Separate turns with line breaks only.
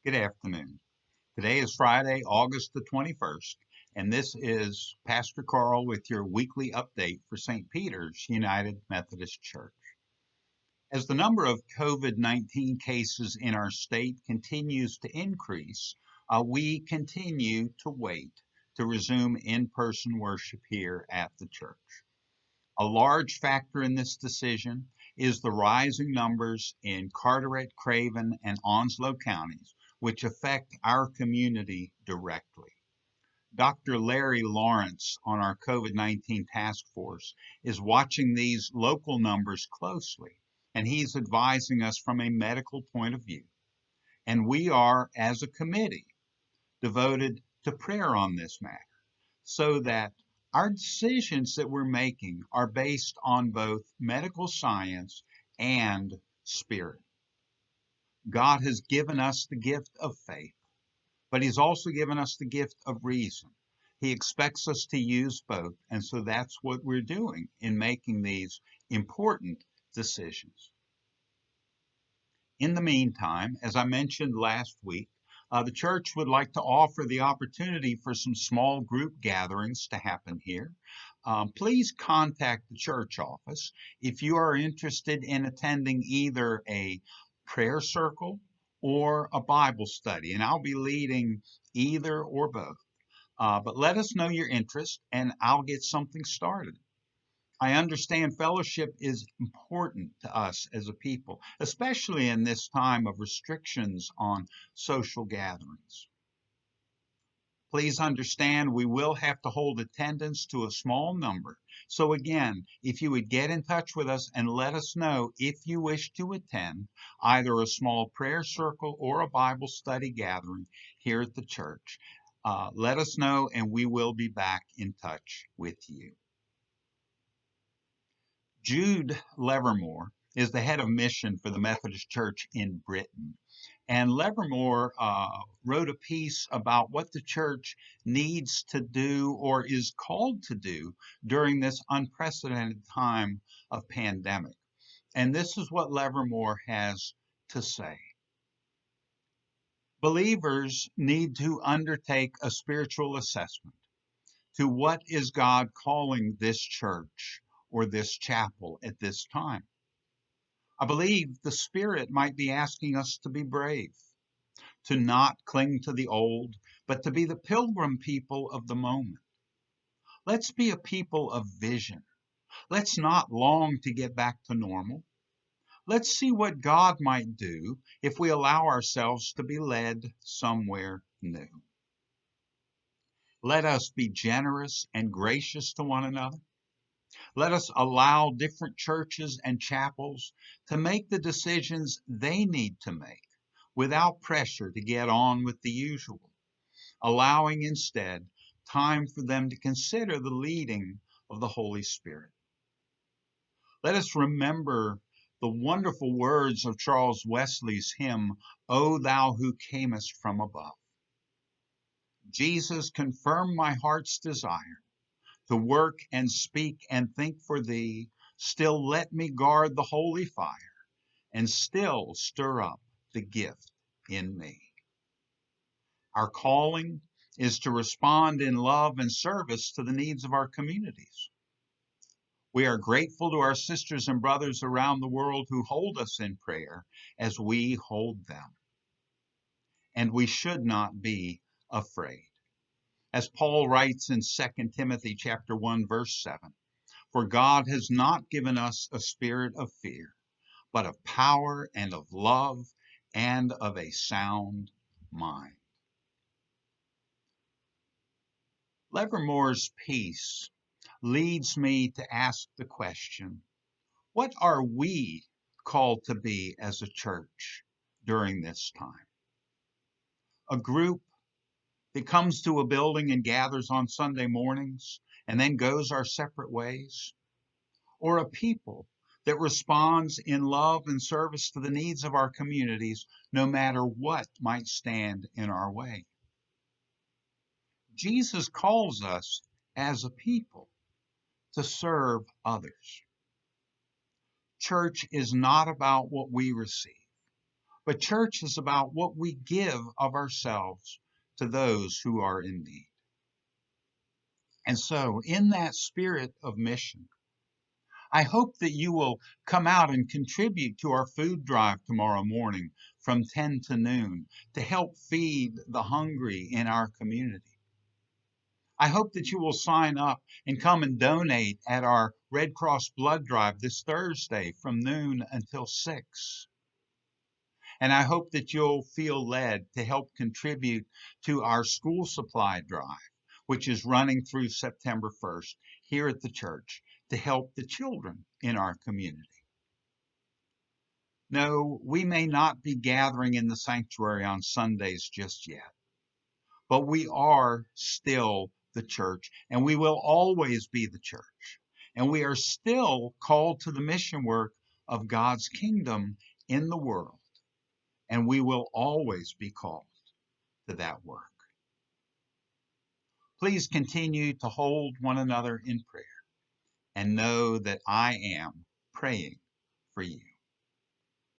Good afternoon. Today is Friday, August the 21st, and this is Pastor Karl with your weekly update for St. Peter's United Methodist Church. As the number of COVID-19 cases in our state continues to increase, we continue to wait to resume in-person worship here at the church. A large factor in this decision is the rising numbers in Carteret, Craven, and Onslow counties, which affect our community directly. Dr. Larry Lawrence on our COVID-19 task force is watching these local numbers closely, and he's advising us from a medical point of view. And we are, as a committee, devoted to prayer on this matter so that our decisions that we're making are based on both medical science and spirit. God has given us the gift of faith, but He's also given us the gift of reason. He expects us to use both, and so that's what we're doing in making these important decisions. In the meantime, as I mentioned last week, the church would like to offer the opportunity for some small group gatherings to happen here. Please contact the church office if you are interested in attending either a prayer circle or a Bible study, and I'll be leading either or both. But let us know your interest, and I'll get something started. I understand fellowship is important to us as a people, especially in this time of restrictions on social gatherings. Please understand we will have to hold attendance to a small number. So again, if you would get in touch with us and let us know if you wish to attend either a small prayer circle or a Bible study gathering here at the church, let us know and we will be back in touch with you. Jude Levermore is the head of mission for the Methodist Church in Britain. And Levermore wrote a piece about what the church needs to do or is called to do during this unprecedented time of pandemic. And this is what Levermore has to say. Believers need to undertake a spiritual assessment to what is God calling this church or this chapel at this time. I believe the Spirit might be asking us to be brave, to not cling to the old, but to be the pilgrim people of the moment. Let's be a people of vision. Let's not long to get back to normal. Let's see what God might do if we allow ourselves to be led somewhere new. Let us be generous and gracious to one another. Let us allow different churches and chapels to make the decisions they need to make without pressure to get on with the usual, allowing instead time for them to consider the leading of the Holy Spirit. Let us remember the wonderful words of Charles Wesley's hymn, O Thou Who Camest from Above. Jesus, confirm my heart's desire to work and speak and think for thee. Still let me guard the holy fire and still stir up the gift in me. Our calling is to respond in love and service to the needs of our communities. We are grateful to our sisters and brothers around the world who hold us in prayer as we hold them. And we should not be afraid. As Paul writes in 2 Timothy chapter 1, verse 7, for God has not given us a spirit of fear, but of power and of love and of a sound mind. Levermore's piece leads me to ask the question, what are we called to be as a church during this time? A group that comes to a building and gathers on Sunday mornings and then goes our separate ways? Or a people that responds in love and service to the needs of our communities, no matter what might stand in our way? Jesus calls us as a people to serve others. Church is not about what we receive, But church is about what we give of ourselves to those who are in need. And so, in that spirit of mission, I hope that you will come out and contribute to our food drive tomorrow morning from 10 to noon to help feed the hungry in our community. I hope that you will sign up and come and donate at our Red Cross blood drive this Thursday from noon until 6. And I hope that you'll feel led to help contribute to our school supply drive, which is running through September 1st here at the church to help the children in our community. No, we may not be gathering in the sanctuary on Sundays just yet, but we are still the church, and we will always be the church. And we are still called to the mission work of God's kingdom in the world, and we will always be called to that work. Please continue to hold one another in prayer and know that I am praying for you.